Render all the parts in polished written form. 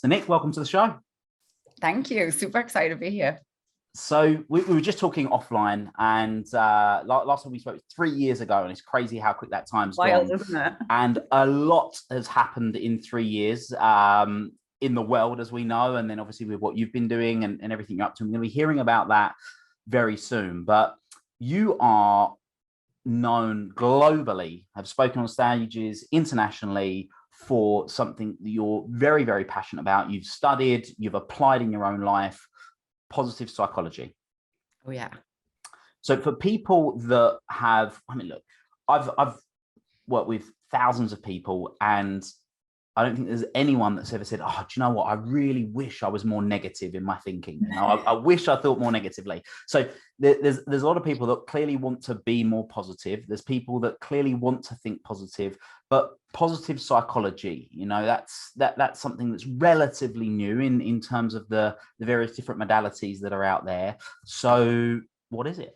So Nick, welcome to the show. Thank you. Super excited to be here. So we were just talking offline, and last time we spoke 3 years ago, and it's crazy how quick that time's Wild, gone. isn't it? And a lot has happened in 3 years in the world, as we know, and then obviously with what you've been doing and everything you're up to. I'm going to be hearing about that very soon. But you are known globally, have spoken on stages internationally for something that you're very, very passionate about. You've studied, you've applied in your own life, positive psychology. Oh yeah. So for people that have, I mean, look, I've worked with thousands of people, and I don't think there's anyone that's ever said, oh, do you know what? I really wish I was more negative in my thinking. You know, I wish I thought more negatively. So there's a lot of people that clearly want to be more positive. There's people that clearly want to think positive, but positive psychology, you know, that's something that's relatively new in terms of the various different modalities that are out there. So what is it?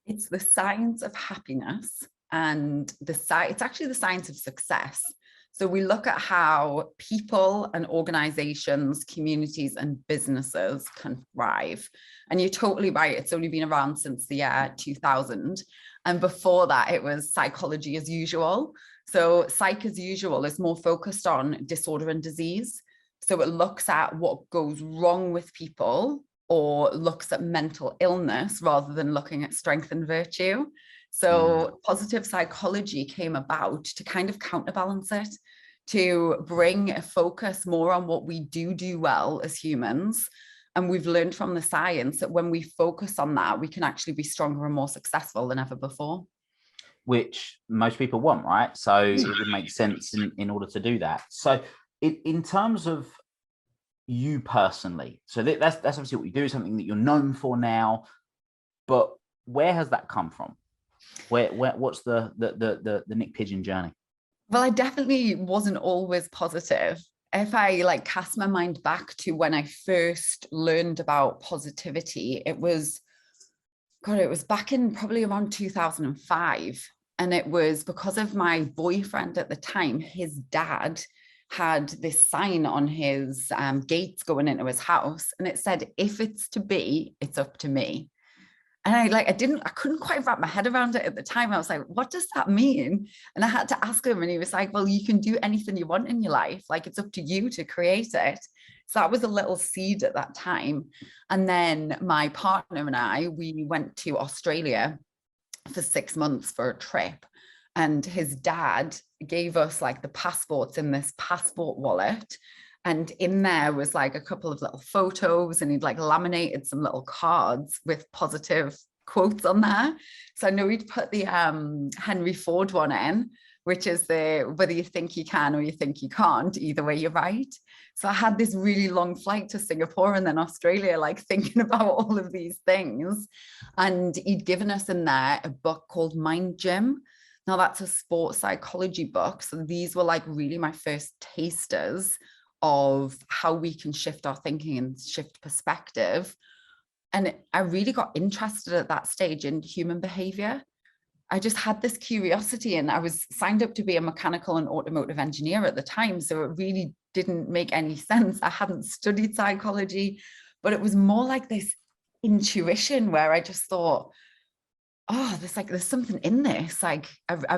It's the science of happiness, and it's actually the science of success. So we look at how people and organizations, communities and businesses can thrive. And you're totally right. It's only been around since the year 2000. And before that, it was psychology as usual. So psych as usual is more focused on disorder and disease. So it looks at what goes wrong with people, or looks at mental illness rather than looking at strength and virtue. So positive psychology came about to kind of counterbalance it, to bring a focus more on what we do well as humans. And we've learned from the science that when we focus on that, we can actually be stronger and more successful than ever before. Which most people want, right? So it would make sense in order to do that. So in terms of you personally, so that's obviously what you do, something that you're known for now, but where has that come from? What's the Niyc Pidgeon journey? Well, I definitely wasn't always positive. If I cast my mind back to when I first learned about positivity, it was back in probably around 2005. And it was because of my boyfriend at the time. His dad had this sign on his gates going into his house, and it said, "If it's to be, it's up to me." And I couldn't quite wrap my head around it at the time. I was like, what does that mean? And I had to ask him, and he was like, well, you can do anything you want in your life. Like, it's up to you to create it. So that was a little seed at that time. And then my partner and I, we went to Australia for 6 months for a trip. And his dad gave us the passports in this passport wallet. And in there was a couple of little photos, and he'd laminated some little cards with positive quotes on there. So I know he'd put the Henry Ford one in, which is whether you think you can or you think you can't, either way you're right. So I had this really long flight to Singapore and then Australia, thinking about all of these things. And he'd given us in there a book called Mind Gym. Now that's a sports psychology book. So these were really my first tasters of how we can shift our thinking and shift perspective. And I really got interested at that stage in human behavior. I just had this curiosity, and I was signed up to be a mechanical and automotive engineer at the time. So it really didn't make any sense. I hadn't studied psychology, but it was more like this intuition where I just thought, oh, there's something in this. I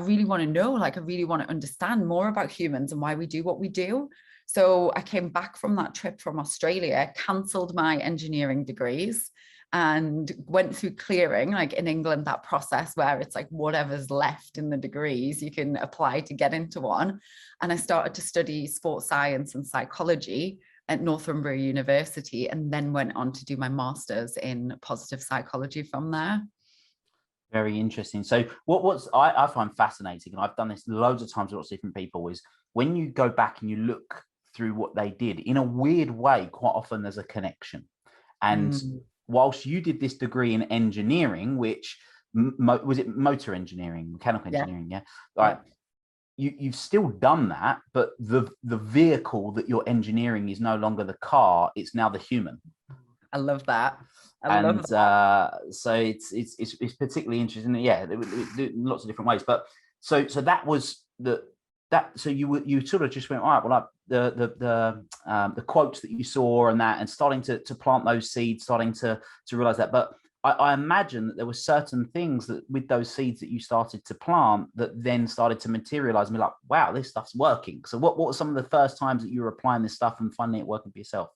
really want to know, I really want to understand more about humans and why we do what we do. So I came back from that trip from Australia, cancelled my engineering degrees, and went through clearing, in England, that process where it's whatever's left in the degrees, you can apply to get into one. And I started to study sports science and psychology at Northumbria University, and then went on to do my master's in positive psychology from there. Very interesting. So I find fascinating, and I've done this loads of times with lots of different people, is when you go back and you look through what they did, in a weird way, quite often there's a connection. And whilst you did this degree in engineering, which was it motor engineering, mechanical engineering? Yeah. You've still done that, but the vehicle that you're engineering is no longer the car, it's now the human. I love that. So it's particularly interesting. Yeah, lots of different ways. But so that was So you sort of just went, all right, well, like the quotes that you saw and that, and starting to plant those seeds, starting to realize that. But I imagine that there were certain things that with those seeds that you started to plant that then started to materialize and be like, wow, this stuff's working. So what were some of the first times that you were applying this stuff and finding it working for yourself?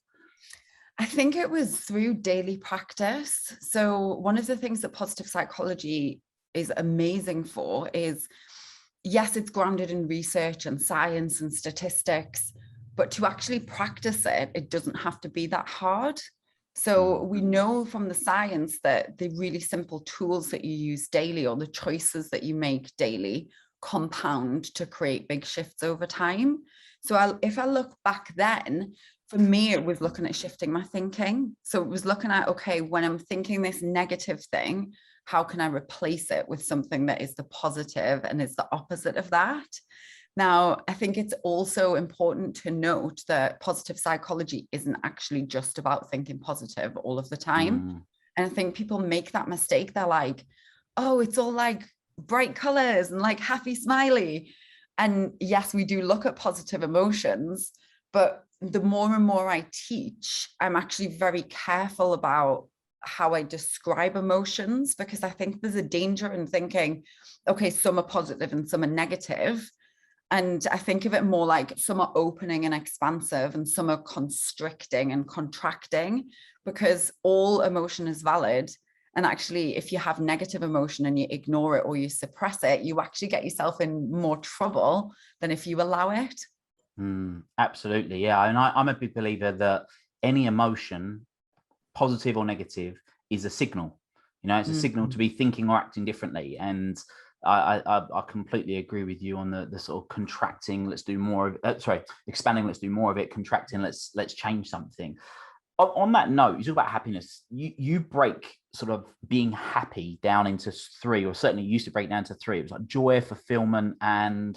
I think it was through daily practice. So one of the things that positive psychology is amazing for is, yes, it's grounded in research and science and statistics, but to actually practice it, it doesn't have to be that hard. So we know from the science that the really simple tools that you use daily, or the choices that you make daily, compound to create big shifts over time. So if I look back then, for me, it was looking at shifting my thinking. So it was looking at, okay, when I'm thinking this negative thing, how can I replace it with something that is the positive and is the opposite of that? Now, I think it's also important to note that positive psychology isn't actually just about thinking positive all of the time. And I think people make that mistake. They're like, oh, it's all like bright colors and like happy, smiley. And yes, we do look at positive emotions, but the more and more I teach, I'm actually very careful about how I describe emotions, because I think there's a danger in thinking, okay, some are positive and some are negative. And I think of it more like some are opening and expansive and some are constricting and contracting, because all emotion is valid. And actually, if you have negative emotion and you ignore it or you suppress it, you actually get yourself in more trouble than if you allow it. Absolutely. Yeah. And I'm a big believer that any emotion, positive or negative, is a signal. It's a signal to be thinking or acting differently. And I completely agree with you on the sort of contracting, let's do more of expanding, let's do more of it, contracting, let's change something. On that note, you talk about happiness. You break sort of being happy down into three, or certainly used to break down to three. It was like joy, fulfillment, and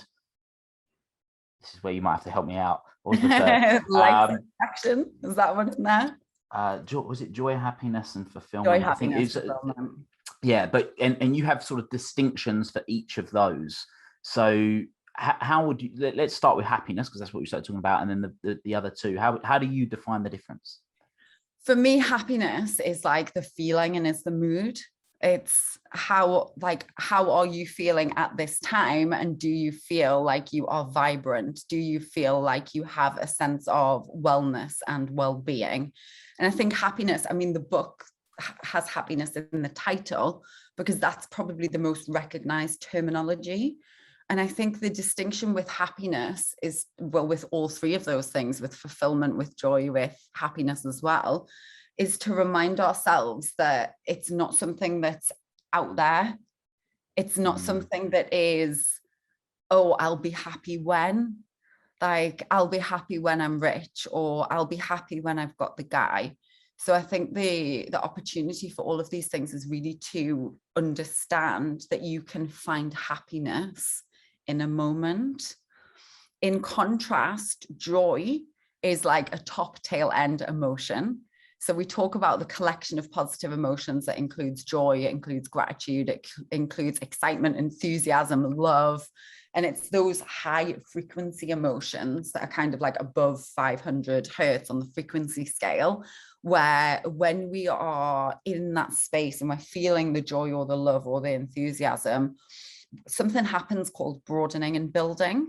this is where you might have to help me out. What was the third? Life satisfaction. Is that one in there? Was it joy, happiness, and fulfillment? Joy, happiness, I think fulfillment. yeah, but and you have sort of distinctions for each of those. So how would you? Let's start with happiness, because that's what we started talking about, and then the other two. How do you define the difference? For me, happiness is like the feeling and is the mood. It's how are you feeling at this time? And do you feel like you are vibrant? Do you feel like you have a sense of wellness and well-being? And I think happiness, I mean, the book has happiness in the title because that's probably the most recognized terminology. And I think the distinction with happiness is, well, with all three of those things, with fulfillment, with joy, with happiness as well, is to remind ourselves that it's not something that's out there. It's not something that is, oh, I'll be happy when, like, I'll be happy when I'm rich, or I'll be happy when I've got the guy. So I think the opportunity for all of these things is really to understand that you can find happiness in a moment. In contrast, joy is like a top tail end emotion. So we talk about the collection of positive emotions that includes joy, it includes gratitude, it includes excitement, enthusiasm, love. And it's those high frequency emotions that are kind of like above 500 hertz on the frequency scale, where when we are in that space and we're feeling the joy or the love or the enthusiasm, something happens called broadening and building.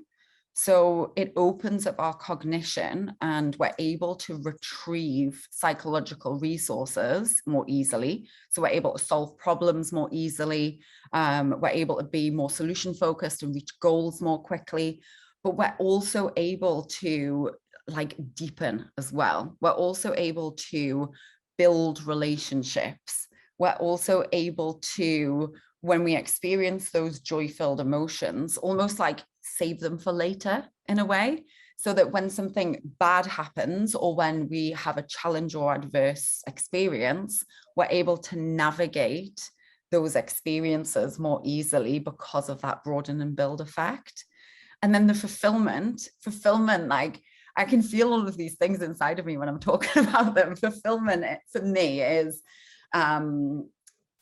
So it opens up our cognition and we're able to retrieve psychological resources more easily. So we're able to solve problems more easily. We're able to be more solution focused and reach goals more quickly. But we're also able to like deepen as well. We're also able to build relationships. We're also able to, when we experience those joy-filled emotions, almost like save them for later in a way, so that when something bad happens or when we have a challenge or adverse experience, we're able to navigate those experiences more easily because of that broaden and build effect. And then the fulfillment, like I can feel all of these things inside of me when I'm talking about them. Fulfillment for me is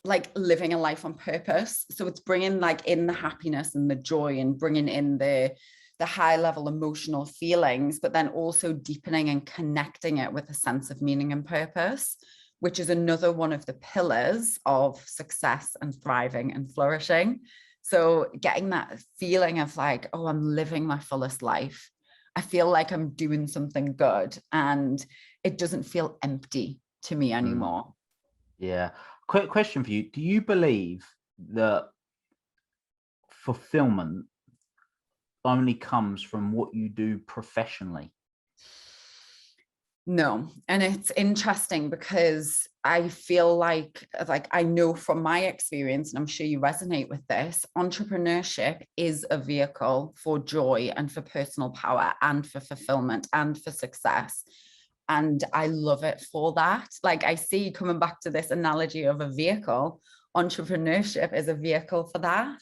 like living a life on purpose. So it's bringing like in the happiness and the joy and bringing in the the high level emotional feelings, but then also deepening and connecting it with a sense of meaning and purpose, which is another one of the pillars of success and thriving and flourishing. So getting that feeling of like, oh, I'm living my fullest life. I feel like I'm doing something good and it doesn't feel empty to me anymore. Yeah. Quick question for you. Do you believe that fulfillment only comes from what you do professionally? No. And it's interesting because I feel like I know from my experience, and I'm sure you resonate with this, entrepreneurship is a vehicle for joy and for personal power and for fulfillment and for success. And I love it for that. Like I see, coming back to this analogy of a vehicle, entrepreneurship is a vehicle for that.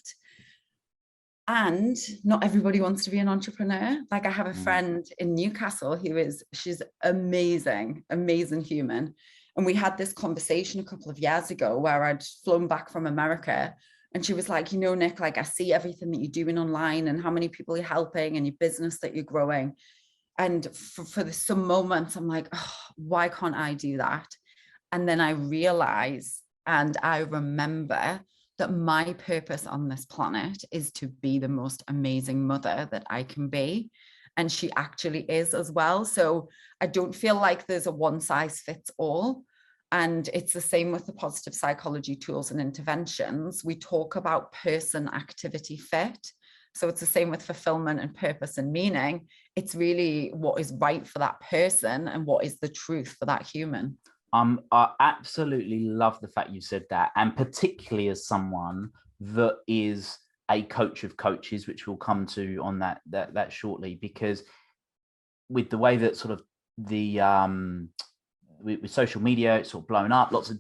And not everybody wants to be an entrepreneur. Like I have a friend in Newcastle she's amazing, amazing human. And we had this conversation a couple of years ago where I'd flown back from America and she was like, you know, Nick, like I see everything that you're doing online and how many people you're helping and your business that you're growing. And for some moments, I'm like, oh, why can't I do that? And then I realize and I remember that my purpose on this planet is to be the most amazing mother that I can be. And she actually is as well. So I don't feel like there's a one size fits all. And it's the same with the positive psychology tools and interventions. We talk about person, activity, fit. So it's the same with fulfillment and purpose and meaning. It's really what is right for that person and what is the truth for that human. I absolutely love the fact you said that, and particularly as someone that is a coach of coaches, which we'll come to on that shortly, because with the way that sort of the with social media, it's sort of blown up, lots of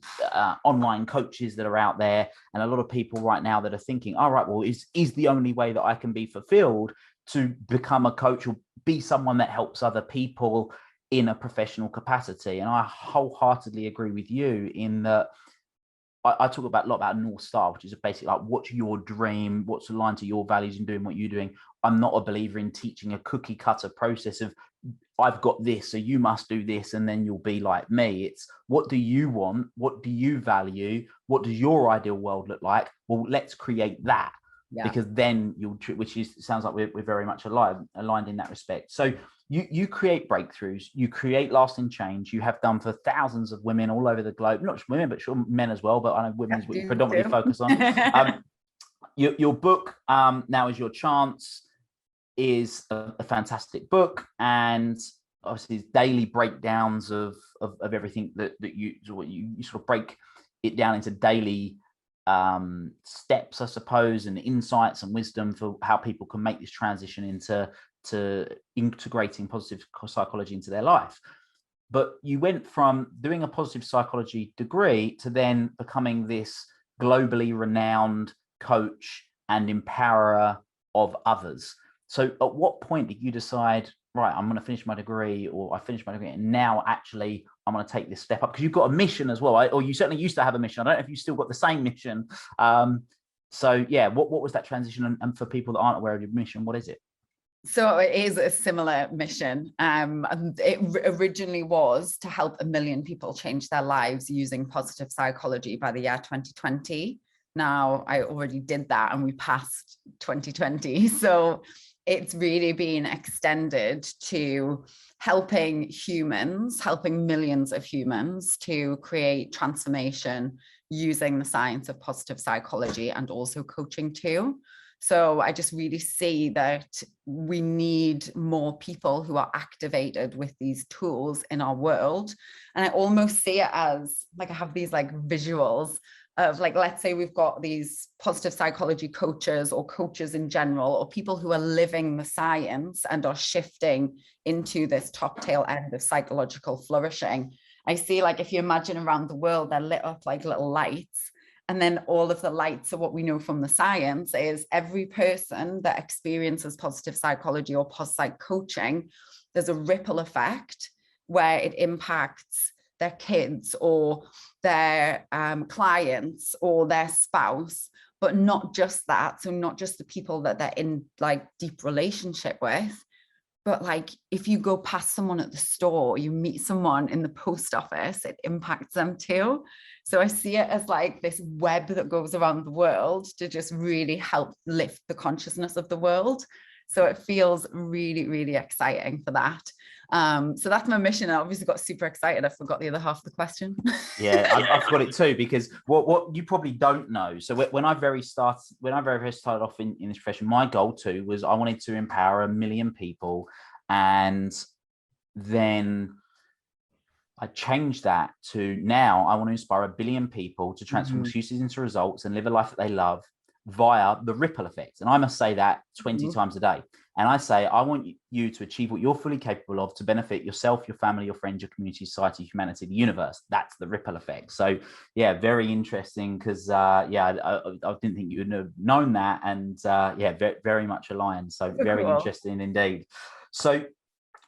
online coaches that are out there, and a lot of people right now that are thinking, all right, well, is the only way that I can be fulfilled to become a coach or be someone that helps other people in a professional capacity. And I wholeheartedly agree with you in that I talk a lot about North Star, which is basically like, what's your dream, what's aligned to your values and doing what you're doing. I'm not a believer in teaching a cookie cutter process of, I've got this, so you must do this, and then you'll be like me. It's, what do you want? What do you value? What does your ideal world look like? Well, let's create that. Yeah. Because then sounds like we're very much aligned in that respect. So you create breakthroughs, you create lasting change. You have done for thousands of women all over the globe, not just women, but sure men as well. But I know women is what you predominantly focus on. Your book, Now Is Your Chance, is a fantastic book, and obviously daily breakdowns of everything that you sort of break it down into daily steps, I suppose, and insights and wisdom for how people can make this transition into integrating positive psychology into their life. But you went from doing a positive psychology degree to then becoming this globally renowned coach and empowerer of others. So at what point did you decide, right, I'm going to finish my degree, or I finished my degree, and now actually I'm going to take this step up? Because you've got a mission as well, or you certainly used to have a mission. I don't know if you still got the same mission. So yeah, what was that transition? And for people that aren't aware of your mission, what is it? So it is a similar mission. It originally was to help 1 million people change their lives using positive psychology by the year 2020. Now I already did that and we passed 2020. So it's really been extended to helping millions of humans to create transformation using the science of positive psychology and also coaching too. So I just really see that we need more people who are activated with these tools in our world. And I almost see it as like, I have these like visuals of like, let's say we've got these positive psychology coaches or coaches in general, or people who are living the science and are shifting into this top tail end of psychological flourishing. I see, like, if you imagine around the world, they're lit up like little lights. And then all of the lights of what we know from the science is every person that experiences positive psychology or post-psych coaching, there's a ripple effect where it impacts their kids or their clients or their spouse, but not just that. So not just the people that they're in like deep relationship with, but like if you go past someone at the store, you meet someone in the post office, it impacts them too. So I see it as like this web that goes around the world to just really help lift the consciousness of the world. So it feels really, really exciting for that. So that's my mission. I obviously got super excited. I forgot the other half of the question. Yeah, I've got it too, because what you probably don't know. So when I very first started off in this profession, my goal too was I wanted to empower 1 million people, and then I changed that to now I want to inspire 1 billion people to transform excuses into results and live a life that they love via the ripple effect. And I must say that 20 times a day. And I say, I want you to achieve what you're fully capable of to benefit yourself, your family, your friends, your community, society, humanity, the universe. That's the ripple effect. So yeah, very interesting, because I didn't think you would have known that. And very much aligned. So very cool. Interesting indeed. So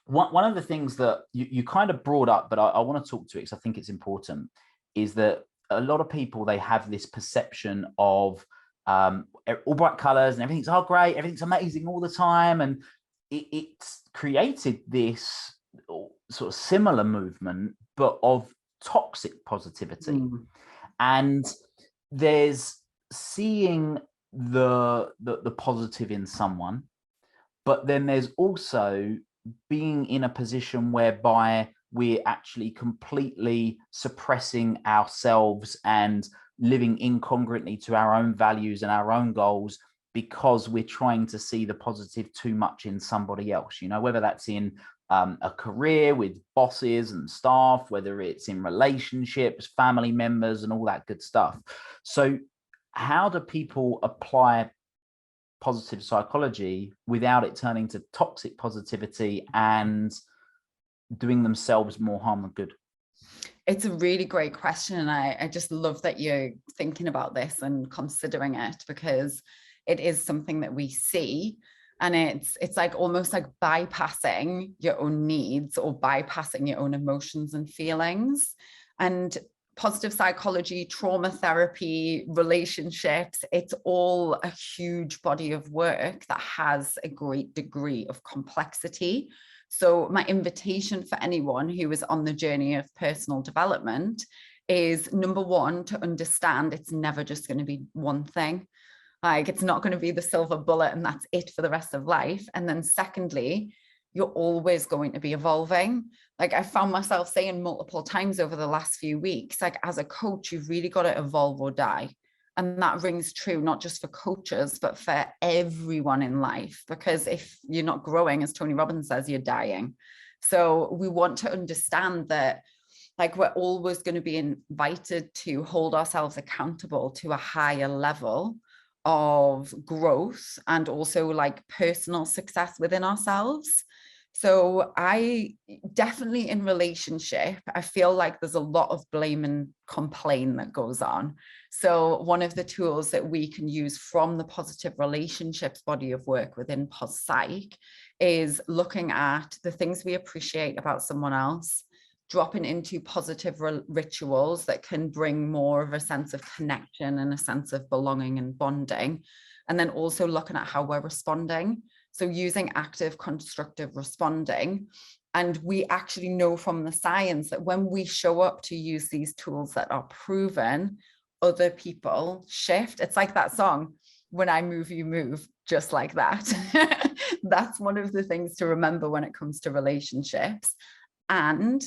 one of the things that you kind of brought up, but I want to talk to it because I think it's important, is that a lot of people, they have this perception of all bright colors and everything's great, everything's amazing all the time, and it's created this sort of similar movement but of toxic positivity. And there's seeing the positive in someone, but then there's also being in a position whereby we're actually completely suppressing ourselves and living incongruently to our own values and our own goals, because we're trying to see the positive too much in somebody else, whether that's in a career with bosses and staff, whether it's in relationships, family members, and all that good stuff. So how do people apply positive psychology without it turning to toxic positivity and doing themselves more harm than good? It's a really great question. And I just love that you're thinking about this and considering it, because it is something that we see. And it's like almost like bypassing your own needs or bypassing your own emotions and feelings. And positive psychology, trauma therapy, relationships, it's all a huge body of work that has a great degree of complexity. So my invitation for anyone who is on the journey of personal development is, number one, to understand it's never just going to be one thing. Like, it's not going to be the silver bullet and that's it for the rest of life. And then secondly, you're always going to be evolving. Like, I found myself saying multiple times over the last few weeks, like, as a coach, you've really got to evolve or die. And that rings true, not just for coaches, but for everyone in life. Because if you're not growing, as Tony Robbins says, you're dying. So we want to understand that, like, we're always going to be invited to hold ourselves accountable to a higher level of growth and also like personal success within ourselves. So I definitely, in relationship, I feel like there's a lot of blame and complain that goes on. So one of the tools that we can use from the positive relationships body of work within PosPsych is looking at the things we appreciate about someone else, dropping into positive rituals that can bring more of a sense of connection and a sense of belonging and bonding. And then also looking at how we're responding. So using active, constructive responding. And we actually know from the science that when we show up to use these tools that are proven, other people shift. It's like that song, "When I move, you move," just like that. That's one of the things to remember when it comes to relationships. And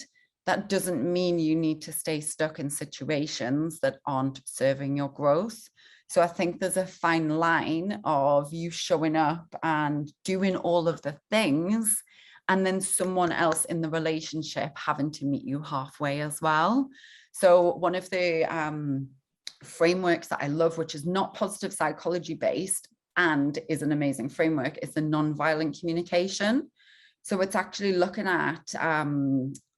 that doesn't mean you need to stay stuck in situations that aren't serving your growth. So I think there's a fine line of you showing up and doing all of the things, and then someone else in the relationship having to meet you halfway as well. So one of the frameworks that I love, which is not positive psychology based and is an amazing framework, is the nonviolent communication. So it's actually looking at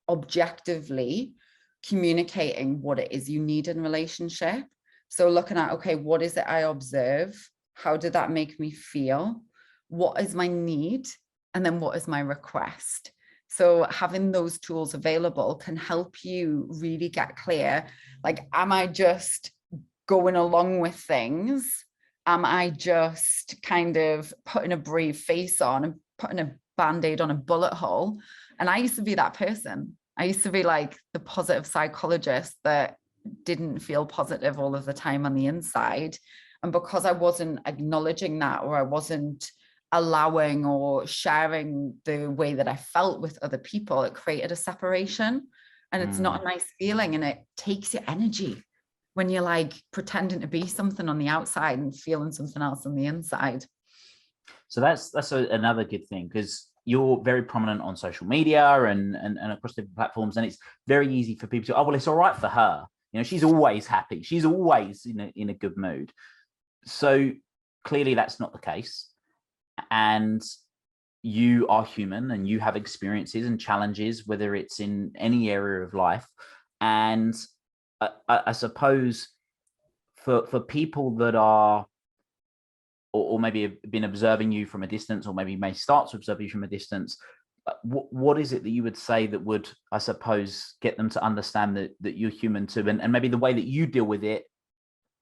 objectively communicating what it is you need in relationship. So looking at, okay, what is it I observe? How did that make me feel? What is my need? And then what is my request? So having those tools available can help you really get clear. Like, am I just going along with things Am I just kind of putting a brave face on and putting a band-aid on a bullet hole? And I used to be that person. I used to be like the positive psychologist that didn't feel positive all of the time on the inside. And because I wasn't acknowledging that, or I wasn't allowing or sharing the way that I felt with other people, it created a separation. And it's not a nice feeling, and it takes your energy when you're like pretending to be something on the outside and feeling something else on the inside. So that's another good thing, because you're very prominent on social media and across different platforms, and it's very easy for people to, oh, well, it's all right for her. You know, she's always happy. She's always in a good mood. So clearly that's not the case. And you are human, and you have experiences and challenges, whether it's in any area of life. And I suppose for people that are, or maybe have been observing you from a distance, or maybe may start to observe you from a distance, what is it that you would say that would, I suppose, get them to understand that you're human too, and maybe the way that you deal with it,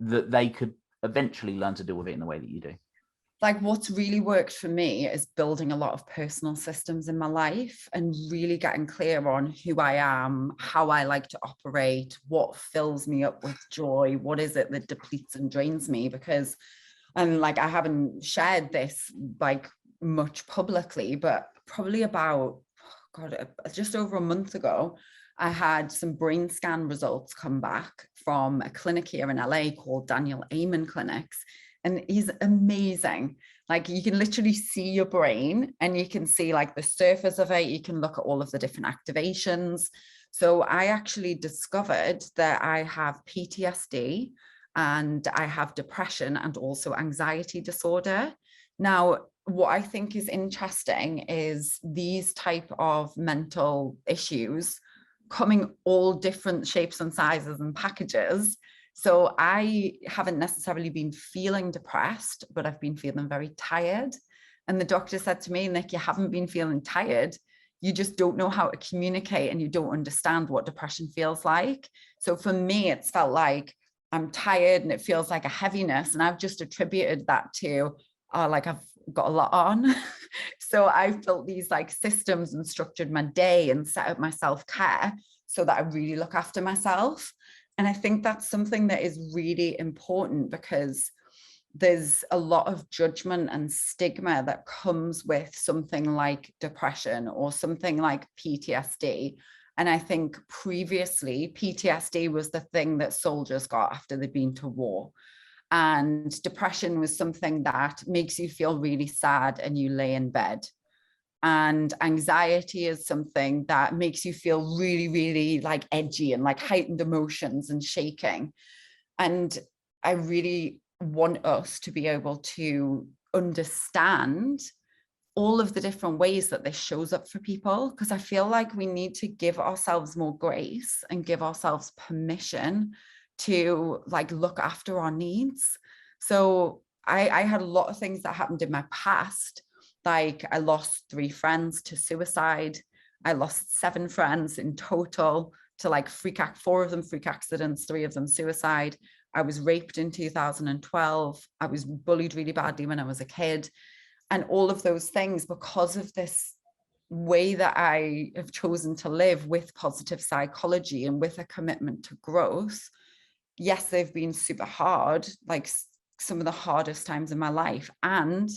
that they could eventually learn to deal with it in the way that you do? Like, what's really worked for me is building a lot of personal systems in my life and really getting clear on who I am, how I like to operate, what fills me up with joy, what is it that depletes and drains me. Because, and like, I haven't shared this like much publicly, but probably about, just over a month ago, I had some brain scan results come back from a clinic here in LA called Daniel Amen Clinics. And he's amazing. Like, you can literally see your brain, and you can see like the surface of it. You can look at all of the different activations. So I actually discovered that I have PTSD, and I have depression, and also anxiety disorder. Now, what I think is interesting is these type of mental issues coming all different shapes and sizes and packages. So I haven't necessarily been feeling depressed, but I've been feeling very tired. And the doctor said to me, Nick, you haven't been feeling tired. You just don't know how to communicate, and you don't understand what depression feels like. So for me, it's felt like I'm tired, and it feels like a heaviness. And I've just attributed that to, like, I've got a lot on. So I've built these like systems and structured my day and set up my self-care so that I really look after myself. And I think that's something that is really important, because there's a lot of judgment and stigma that comes with something like depression or something like PTSD. And I think previously PTSD was the thing that soldiers got after they'd been to war. And depression was something that makes you feel really sad and you lay in bed. And anxiety is something that makes you feel really, really like edgy and like heightened emotions and shaking. And I really want us to be able to understand all of the different ways that this shows up for people, because I feel like we need to give ourselves more grace and give ourselves permission to like look after our needs. So I had a lot of things that happened in my past. Like, I lost 3 friends to suicide. I lost 7 friends in total to like 4 of them freak accidents, 3 of them suicide. I was raped in 2012. I was bullied really badly when I was a kid. And all of those things, because of this way that I have chosen to live with positive psychology and with a commitment to growth, yes, they've been super hard, like some of the hardest times in my life. And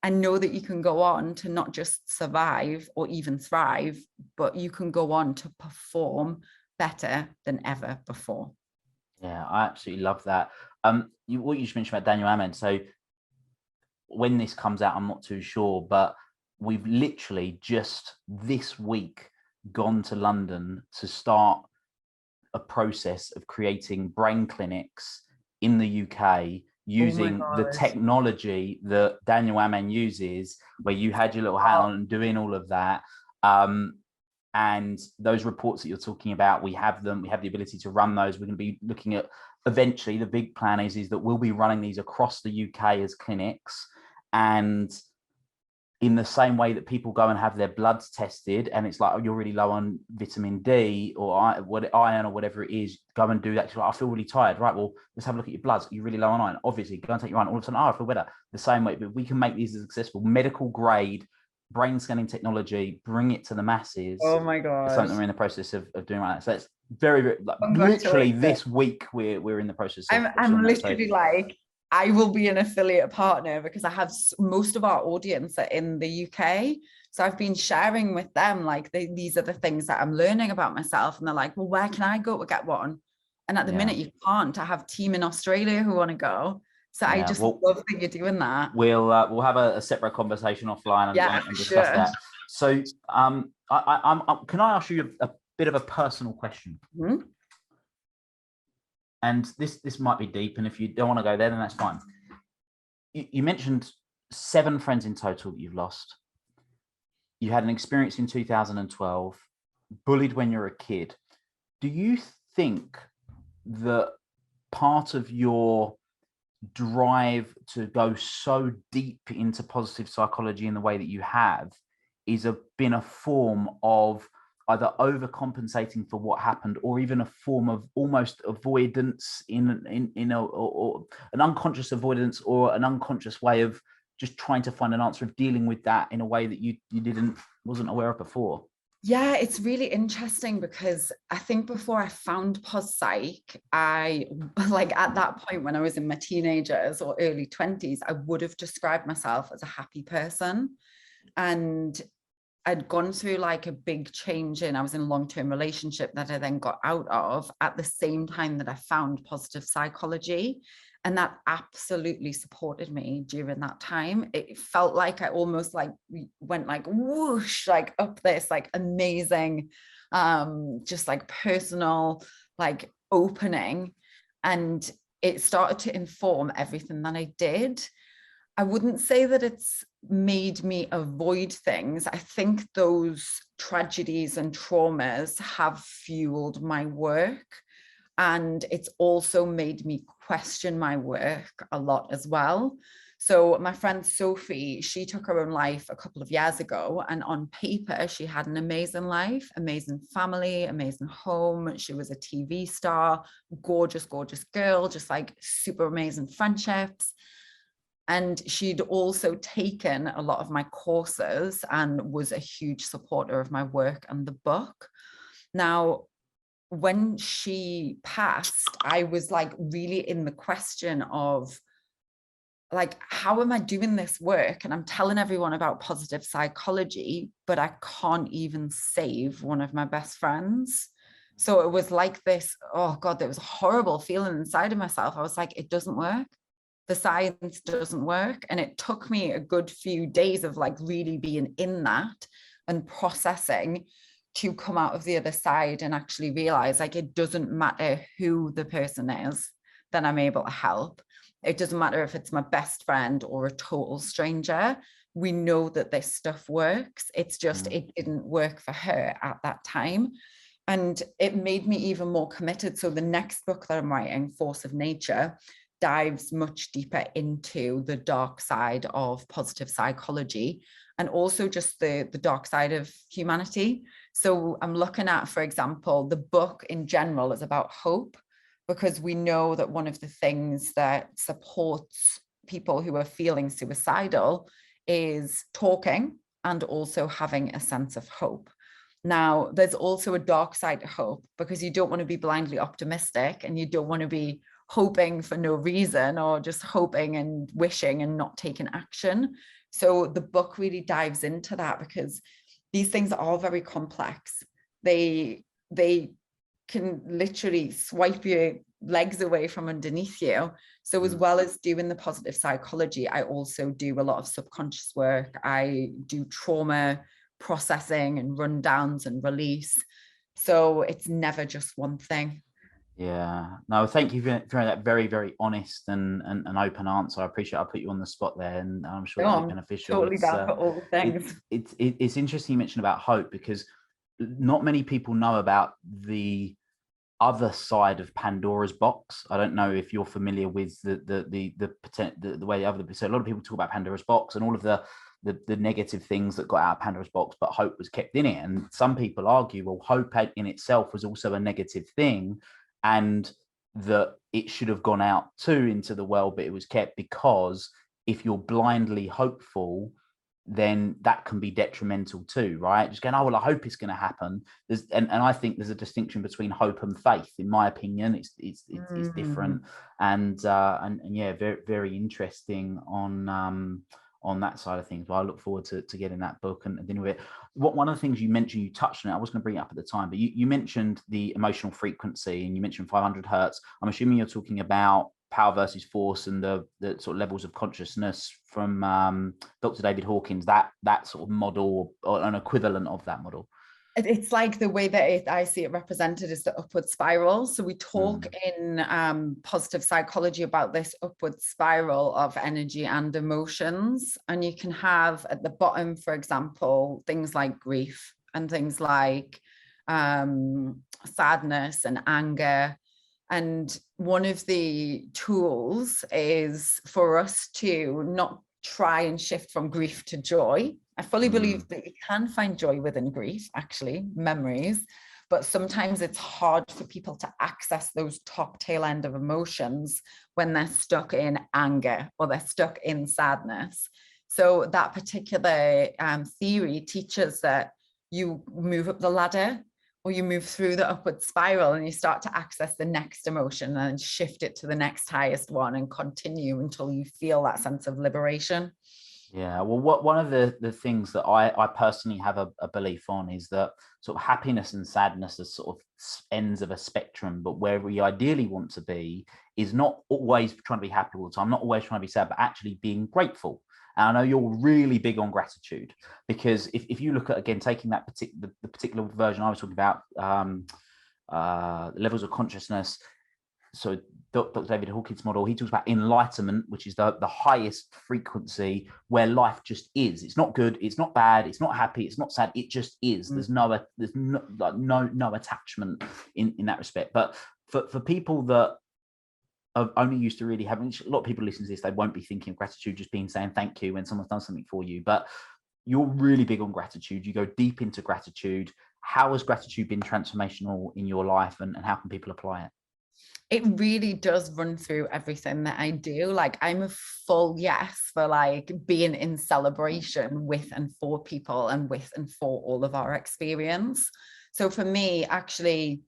I know that you can go on to not just survive or even thrive, but you can go on to perform better than ever before. Yeah, I absolutely love that. What you just mentioned about Daniel Amen. So when this comes out, I'm not too sure, but we've literally just this week gone to London to start a process of creating brain clinics in the UK using the technology that Daniel Amen uses, where you had your little hat on and doing all of that. And those reports that you're talking about, we have them. We have the ability to run those. We're going to be looking at, eventually, the big plan is that we'll be running these across the UK as clinics. And in the same way that people go and have their bloods tested and it's like, oh, you're really low on vitamin D or iron or whatever it is, go and do that. Like, I feel really tired. Right, well, let's have a look at your bloods. You're really low on iron. Obviously, go and take your iron. All of a sudden, oh, I feel better. The same way, but we can make these as accessible, medical grade brain scanning technology, bring it to the masses. Oh my It's gosh. something we're in the process of doing right now. So it's very, very like, Congratulations. literally this week we're in the process of I'm literally like, I will be an affiliate partner because I have most of our audience are in the UK. So I've been sharing with them, like, these are the things that I'm learning about myself. And they're like, well, where can I go to get one? And at the minute you can't. I have a team in Australia who want to go. So I just love that you're doing that. We'll have a separate conversation offline and discuss that. So can I ask you a bit of a personal question? Mm-hmm. And this might be deep, and if you don't want to go there, then that's fine. You mentioned 7 friends in total that you've lost. You had an experience in 2012, bullied when you're a kid. Do you think that part of your drive to go so deep into positive psychology in the way that you have is been a form of either overcompensating for what happened, or even a form of almost avoidance in or an unconscious avoidance, or an unconscious way of just trying to find an answer of dealing with that in a way that you wasn't aware of before? Yeah, it's really interesting because I think before I found Pos Psych, I like at that point when I was in my teenagers or early 20s, I would have described myself as a happy person. And I'd gone through like a big change I was in a long-term relationship that I then got out of at the same time that I found positive psychology. And that absolutely supported me during that time. It felt like I almost like went like whoosh, like up this like amazing, just like personal, like opening. And it started to inform everything that I did. I wouldn't say that it's made me avoid things. I think those tragedies and traumas have fueled my work. And it's also made me question my work a lot as well. So my friend Sophie, she took her own life a couple of years ago, and on paper, she had an amazing life, amazing family, amazing home. She was a TV star, gorgeous, gorgeous girl, just like super amazing friendships. And she'd also taken a lot of my courses and was a huge supporter of my work and the book. Now, when she passed, I was like really in the question of like, how am I doing this work? And I'm telling everyone about positive psychology, but I can't even save one of my best friends. So it was like this, oh God, there was a horrible feeling inside of myself. I was like, it doesn't work. The science doesn't work. And it took me a good few days of like really being in that and processing to come out of the other side and actually realize like it doesn't matter who the person is that I'm able to help. It doesn't matter if it's my best friend or a total stranger. We know that this stuff works. It's just it didn't work for her at that time. And it made me even more committed. So the next book that I'm writing, Force of Nature, dives much deeper into the dark side of positive psychology and also just the dark side of humanity. So I'm looking at, for example, the book in general is about hope, because we know that one of the things that supports people who are feeling suicidal is talking and also having a sense of hope. Now, there's also a dark side to hope, because you don't want to be blindly optimistic and you don't want to be hoping for no reason or just hoping and wishing and not taking action. So the book really dives into that, because these things are all very complex. They can literally swipe your legs away from underneath you. So as well as doing the positive psychology, I also do a lot of subconscious work. I do trauma processing and rundowns and release. So it's never just one thing. Yeah, no, thank you for that very, very honest and open answer. I appreciate I put you on the spot there, and I'm sure it'll be beneficial. Totally down for all things. It's interesting you mentioned about hope, because not many people know about the other side of Pandora's box. I don't know if you're familiar with the way so a lot of people talk about Pandora's box and all of the the negative things that got out of Pandora's box, but hope was kept in it. And some people argue, well, hope in itself was also a negative thing, and that it should have gone out too into the world, but it was kept, because if you're blindly hopeful, then that can be detrimental too, right? Just going, oh, well, I hope it's going to happen. And I think there's a distinction between hope and faith. In my opinion, it's different. And yeah, very, very interesting on that side of things. But I look forward to getting that book and dealing with it. One of the things you mentioned, you touched on it, I was going to bring it up at the time, but you mentioned the emotional frequency, and you mentioned 500 hertz. I'm assuming you're talking about power versus force and the sort of levels of consciousness from Dr. David Hawkins, that sort of model, or an equivalent of that model. It's like the way that I see it represented is the upward spiral. So we talk in positive psychology about this upward spiral of energy and emotions. And you can have at the bottom, for example, things like grief and things like sadness and anger. And one of the tools is for us to not try and shift from grief to joy. I fully believe that you can find joy within grief, actually, memories, but sometimes it's hard for people to access those top tail end of emotions when they're stuck in anger or they're stuck in sadness. So that particular theory teaches that you move up the ladder, or you move through the upward spiral and you start to access the next emotion and shift it to the next highest one and continue until you feel that sense of liberation. Yeah, well, one of the things that I personally have a belief on is that sort of happiness and sadness are sort of ends of a spectrum, but where we ideally want to be is not always trying to be happy all the time, not always trying to be sad, but actually being grateful. And I know you're really big on gratitude, because if you look at, again, taking that the particular version I was talking about, levels of consciousness. So Dr. David Hawkins' model, he talks about enlightenment, which is the highest frequency where life just is. It's not good, it's not bad, it's not happy, it's not sad, it just is. There's no attachment in that respect. But for people that are only used to really having, a lot of people listen to this, they won't be thinking of gratitude just being saying thank you when someone's done something for you. But you're really big on gratitude. You go deep into gratitude. How has gratitude been transformational in your life, and how can people apply it? It really does run through everything that I do. Like, I'm a full yes for like being in celebration with and for people and with and for all of our experience. So for me, actually,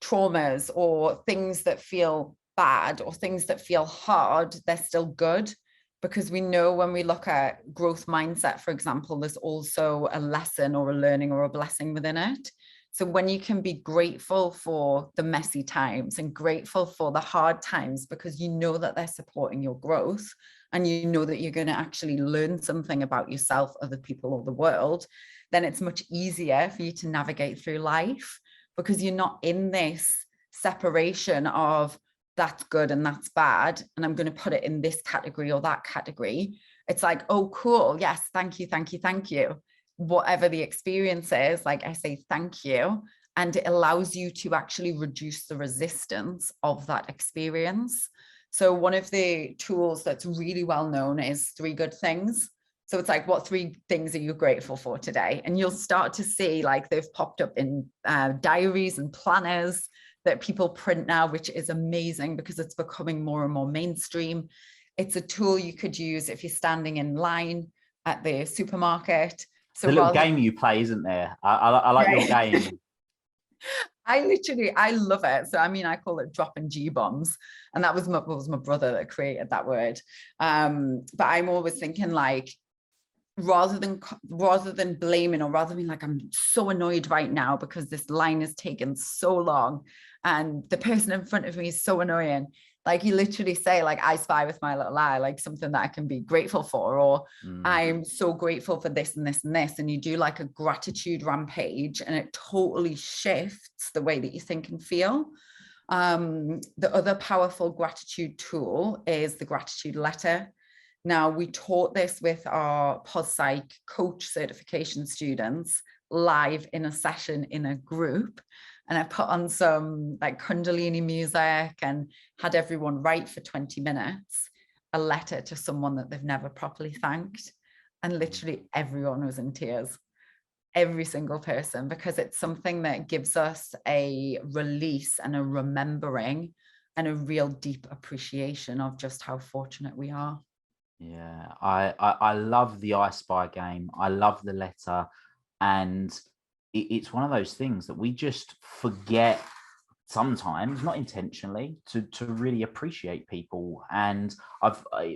traumas or things that feel bad or things that feel hard, they're still good, because we know when we look at growth mindset, for example, there's also a lesson or a learning or a blessing within it. So when you can be grateful for the messy times and grateful for the hard times, because you know that they're supporting your growth, and you know that you're going to actually learn something about yourself, other people, or the world, then it's much easier for you to navigate through life, because you're not in this separation of that's good and that's bad, and I'm going to put it in this category or that category. It's like, oh, cool. Yes. Thank you. Thank you. Thank you. Whatever the experience is, like, I say thank you, and it allows you to actually reduce the resistance of that experience. So one of the tools that's really well known is 3 good things. So it's like, what 3 things are you grateful for today? And you'll start to see, like, they've popped up in diaries and planners that people print now, which is amazing because it's becoming more and more mainstream. It's a tool you could use if you're standing in line at the supermarket. So the little game you play, isn't there? I like your game. I love it. So, I mean, I call it dropping G-bombs, and that was my brother that created that word. But I'm always thinking, like, rather than blaming, or rather than being like, I'm so annoyed right now because this line has taken so long and the person in front of me is so annoying. Like, you literally say, like, I spy with my little eye, like something that I can be grateful for, or I'm so grateful for this and this and this. And you do like a gratitude rampage, and it totally shifts the way that you think and feel. The other powerful gratitude tool is the gratitude letter. Now, we taught this with our PosPsych coach certification students live in a session in a group. And I put on some like Kundalini music and had everyone write for 20 minutes a letter to someone that they've never properly thanked. And literally everyone was in tears, every single person, because it's something that gives us a release and a remembering and a real deep appreciation of just how fortunate we are. Yeah, I love the I Spy game. I love the letter. And it's one of those things that we just forget sometimes, not intentionally, to really appreciate people. And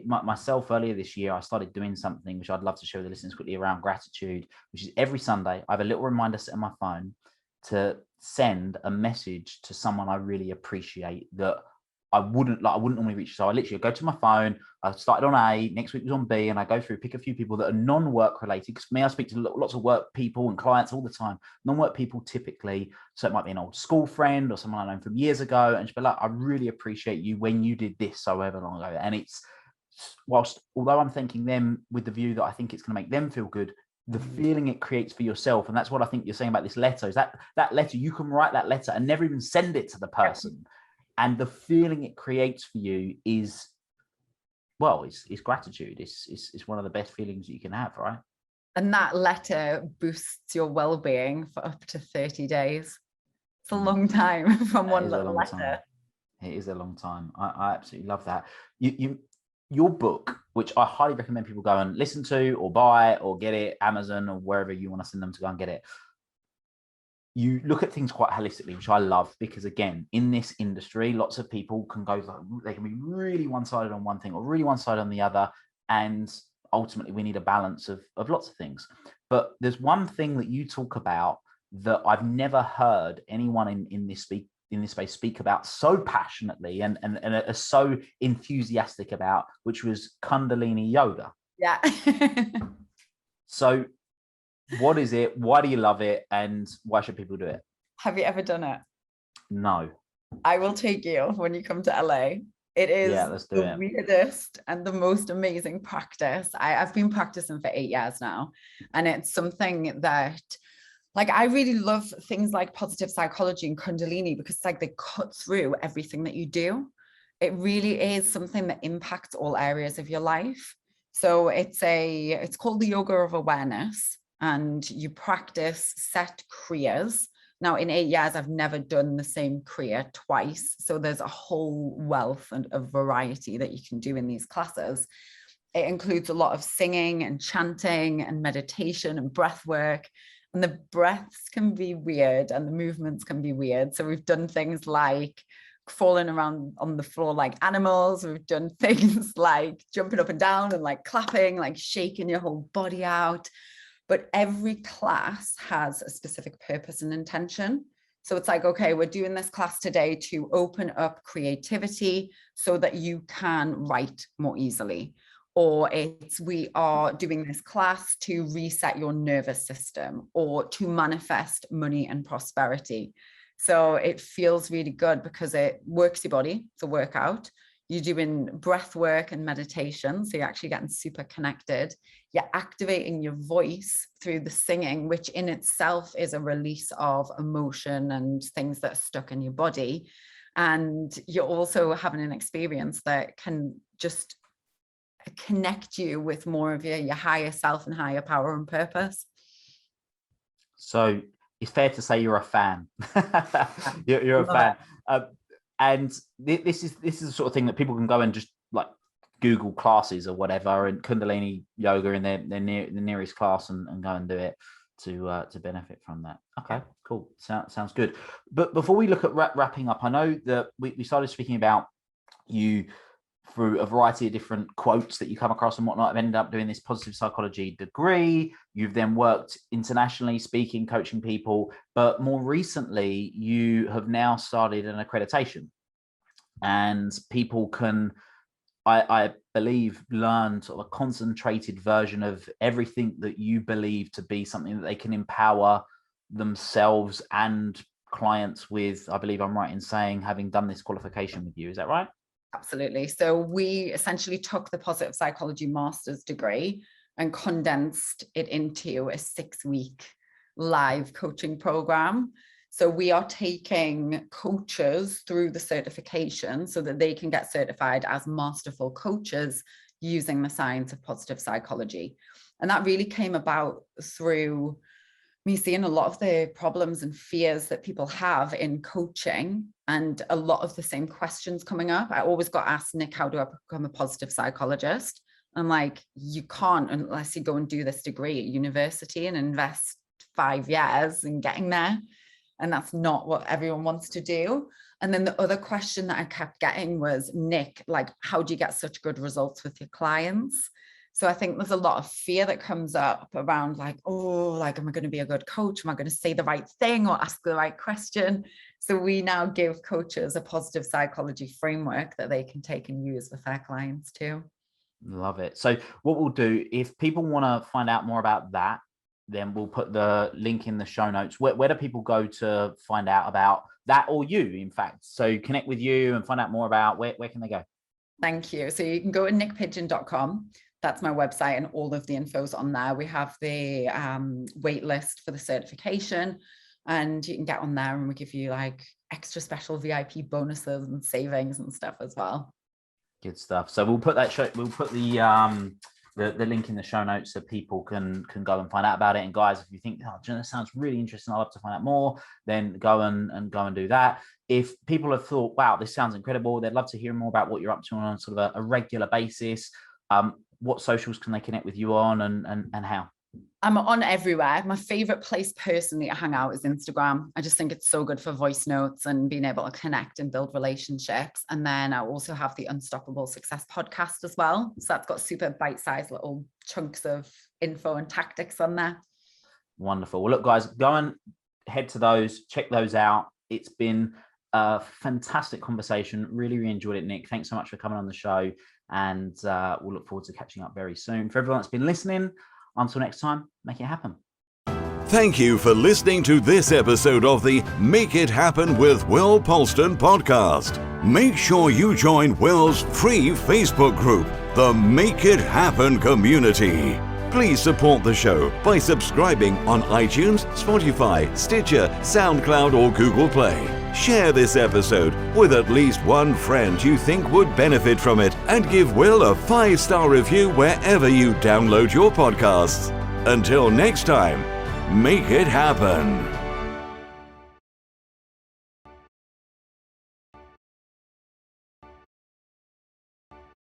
myself earlier this year, I started doing something which I'd love to share with the listeners quickly around gratitude, which is every Sunday I have a little reminder set on my phone to send a message to someone I really appreciate that I wouldn't normally reach. So I literally go to my phone. I started on A, next week was on B, and I go through, pick a few people that are non-work related. Because for me, I speak to lots of work people and clients all the time. Non-work people typically, so it might be an old school friend or someone I know from years ago, and just be like, I really appreciate you when you did this so ever long ago. And it's, although I'm thanking them with the view that I think it's going to make them feel good, the feeling it creates for yourself. And that's what I think you're saying about this letter, is that letter, you can write that letter and never even send it to the person. And the feeling it creates for you is, well, it's gratitude. It's one of the best feelings you can have, right? And that letter boosts your well-being for up to 30 days. It's a long time from one little letter. It is a long time. I absolutely love that. Your book, which I highly recommend people go and listen to or buy or get it, Amazon or wherever you want to send them to go and get it. You look at things quite holistically, which I love, because again, in this industry, lots of people can go, they can be really one-sided on one thing or really one-sided on the other. And ultimately we need a balance of lots of things. But there's one thing that you talk about that I've never heard anyone in this space speak about so passionately and are so enthusiastic about, which was Kundalini yoga. Yeah. So what is it? Why do you love it? And why should people do it? Have you ever done it? No. I will take you when you come to LA. It is the weirdest and the most amazing practice. I've been practicing for 8 years now. And it's something that, like, I really love things like positive psychology and Kundalini, because it's like they cut through everything that you do. It really is something that impacts all areas of your life. So it's called the yoga of awareness. And you practice set kriyas. Now, in 8 years, I've never done the same kriya twice. So there's a whole wealth of variety that you can do in these classes. It includes a lot of singing and chanting and meditation and breath work. And the breaths can be weird and the movements can be weird. So we've done things like falling around on the floor like animals. We've done things like jumping up and down and like clapping, like shaking your whole body out. But every class has a specific purpose and intention. So it's like, okay, we're doing this class today to open up creativity so that you can write more easily. Or we are doing this class to reset your nervous system or to manifest money and prosperity. So it feels really good because it works your body. It's a workout. You're doing breath work and meditation. So you're actually getting super connected. You're activating your voice through the singing, which in itself is a release of emotion and things that are stuck in your body. And you're also having an experience that can just connect you with more of your higher self and higher power and purpose. So it's fair to say you're a fan. you're a fan. And this is the sort of thing that people can go and just like Google classes or whatever, and Kundalini yoga in the nearest class and go and do it to benefit from that. Okay, cool. Sounds good. But before we look at wrapping up, I know that we started speaking about you through a variety of different quotes that you come across and whatnot. I've ended up doing this positive psychology degree. You've then worked internationally, speaking, coaching people, but more recently, you have now started an accreditation, and people can, I believe, learn sort of a concentrated version of everything that you believe to be something that they can empower themselves and clients with. I believe I'm right in saying, having done this qualification with you. Is that right? Absolutely. So we essentially took the positive psychology master's degree and condensed it into a 6-week live coaching program. So we are taking coaches through the certification so that they can get certified as masterful coaches using the science of positive psychology. And that really came about through me seeing a lot of the problems and fears that people have in coaching, and a lot of the same questions coming up. I always got asked, Nick, how do I become a positive psychologist? I'm like, you can't unless you go and do this degree at university and invest 5 years in getting there. And that's not what everyone wants to do. And then the other question that I kept getting was, Nick, like, how do you get such good results with your clients? So I think there's a lot of fear that comes up around like, oh, like, am I going to be a good coach? Am I going to say the right thing or ask the right question? So we now give coaches a positive psychology framework that they can take and use with their clients too. Love it. So what we'll do, if people want to find out more about that, then we'll put the link in the show notes. Where do people go to find out about that, or you, in fact? So connect with you and find out more about where can they go? Thank you. So you can go to niycpidgeon.com. That's my website, and all of the info's on there. We have the wait list for the certification, and you can get on there and we give you like extra special VIP bonuses and savings and stuff as well. Good stuff. So we'll put we'll put the link in the show notes so people can go and find out about it. And guys, if you think, oh, that sounds really interesting, I'd love to find out more, then go and do that. If people have thought, wow, this sounds incredible, they'd love to hear more about what you're up to on sort of a regular basis. What socials can they connect with you on, and how? I'm on everywhere. My favorite place personally to hang out is Instagram. I just think it's so good for voice notes and being able to connect and build relationships. And then I also have the Unstoppable Success podcast as well. So that's got super bite-sized little chunks of info and tactics on there. Wonderful. Well, look, guys, go and head to those, check those out. It's been a fantastic conversation. Really, really enjoyed it, Nick. Thanks so much for coming on the show. And we'll look forward to catching up very soon. For everyone that's been listening, until next time, make it happen. Thank you for listening to this episode of the Make It Happen with Will Polston podcast. Make sure you join Will's free Facebook group, the Make It Happen community. Please support the show by subscribing on iTunes, Spotify, Stitcher, SoundCloud, or Google Play. Share this episode with at least one friend you think would benefit from it, and give Will a 5-star review wherever you download your podcasts. Until next time, make it happen.